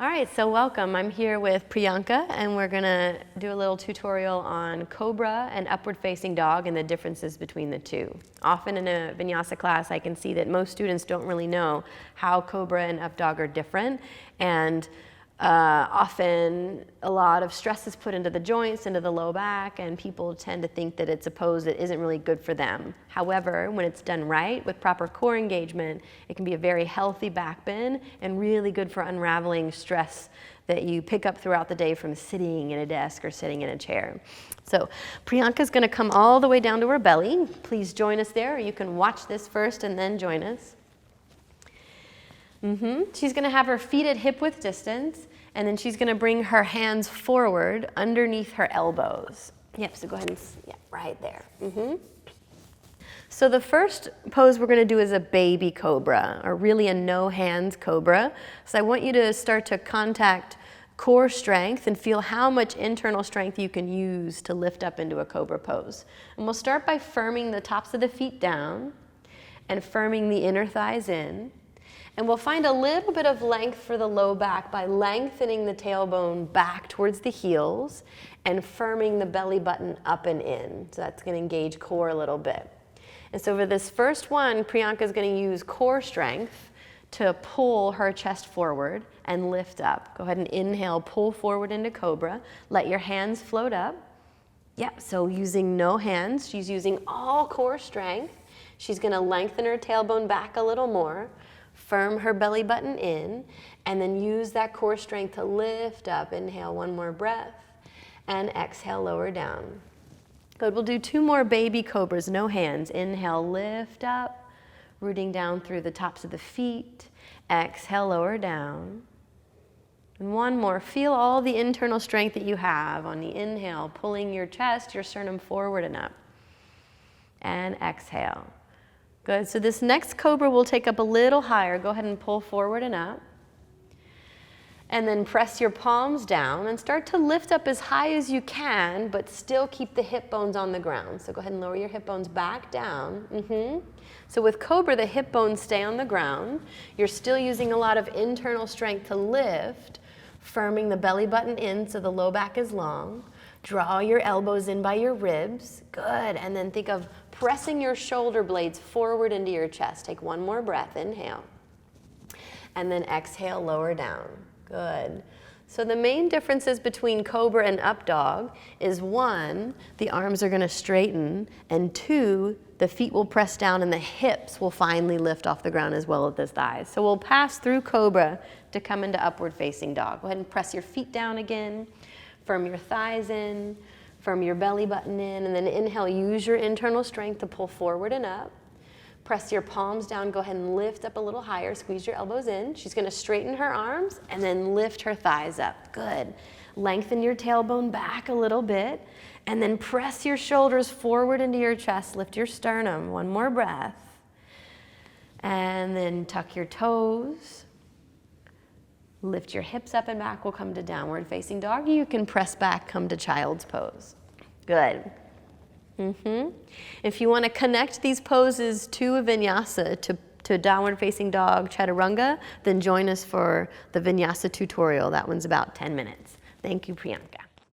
All right, so welcome. I'm here with Priyanka, and we're gonna do a little tutorial on Cobra and upward facing dog and the differences between the two. Often in a vinyasa class, I can see that most students don't really know how Cobra and up dog are different, and often a lot of stress is put into the joints, into the low back, and people tend to think that it's a pose that isn't really good for them. However, when it's done right with proper core engagement, it can be a very healthy back bend and really good for unraveling stress that you pick up throughout the day from sitting in a desk or sitting in a chair. So Priyanka's gonna come all the way down to her belly. Please join us there, or you can watch this first and then join us. She's gonna have her feet at hip width distance, and then she's gonna bring her hands forward underneath her elbows. Yep, so go ahead and, yeah, right there. So the first pose we're gonna do is a baby cobra, or really a no hands cobra. So I want you to start to contact core strength and feel how much internal strength you can use to lift up into a cobra pose. And we'll start by firming the tops of the feet down and firming the inner thighs in. And we'll find a little bit of length for the low back by lengthening the tailbone back towards the heels and firming the belly button up and in. So that's going to engage core a little bit. And so for this first one, Priyanka is going to use core strength to pull her chest forward and lift up. Go ahead and inhale, pull forward into Cobra. Let your hands float up. Yep, so using no hands, she's using all core strength. She's going to lengthen her tailbone back a little more. Firm her belly button in, and then use that core strength to lift up. Inhale, one more breath, and exhale, lower down. Good, we'll do two more baby cobras, no hands. Inhale, lift up, rooting down through the tops of the feet. Exhale, lower down. And one more, feel all the internal strength that you have on the inhale, pulling your chest, your sternum forward and up. And exhale. Good, so this next cobra will take up a little higher. Go ahead and pull forward and up. And then press your palms down and start to lift up as high as you can, but still keep the hip bones on the ground. So go ahead and lower your hip bones back down. So with Cobra, the hip bones stay on the ground. You're still using a lot of internal strength to lift, firming the belly button in so the low back is long. Draw your elbows in by your ribs. Good, and then think of pressing your shoulder blades forward into your chest. Take one more breath, inhale. And then exhale, lower down. Good. So the main differences between Cobra and up dog is one, the arms are gonna straighten, and two, the feet will press down and the hips will finally lift off the ground as well as the thighs. So we'll pass through Cobra to come into upward facing dog. Go ahead and press your feet down again, firm your thighs in, firm your belly button in, and then inhale, use your internal strength to pull forward and up. Press your palms down, go ahead and lift up a little higher, squeeze your elbows in. She's gonna straighten her arms and then lift her thighs up. Good. Lengthen your tailbone back a little bit, and then press your shoulders forward into your chest, lift your sternum. One more breath. And then tuck your toes. Lift your hips up and back. We'll come to downward facing dog. You can press back, come to child's pose. Good. If you want to connect these poses to a vinyasa, to downward facing dog, chaturanga, then join us for the vinyasa tutorial. That one's about 10 minutes. Thank you, Priyanka.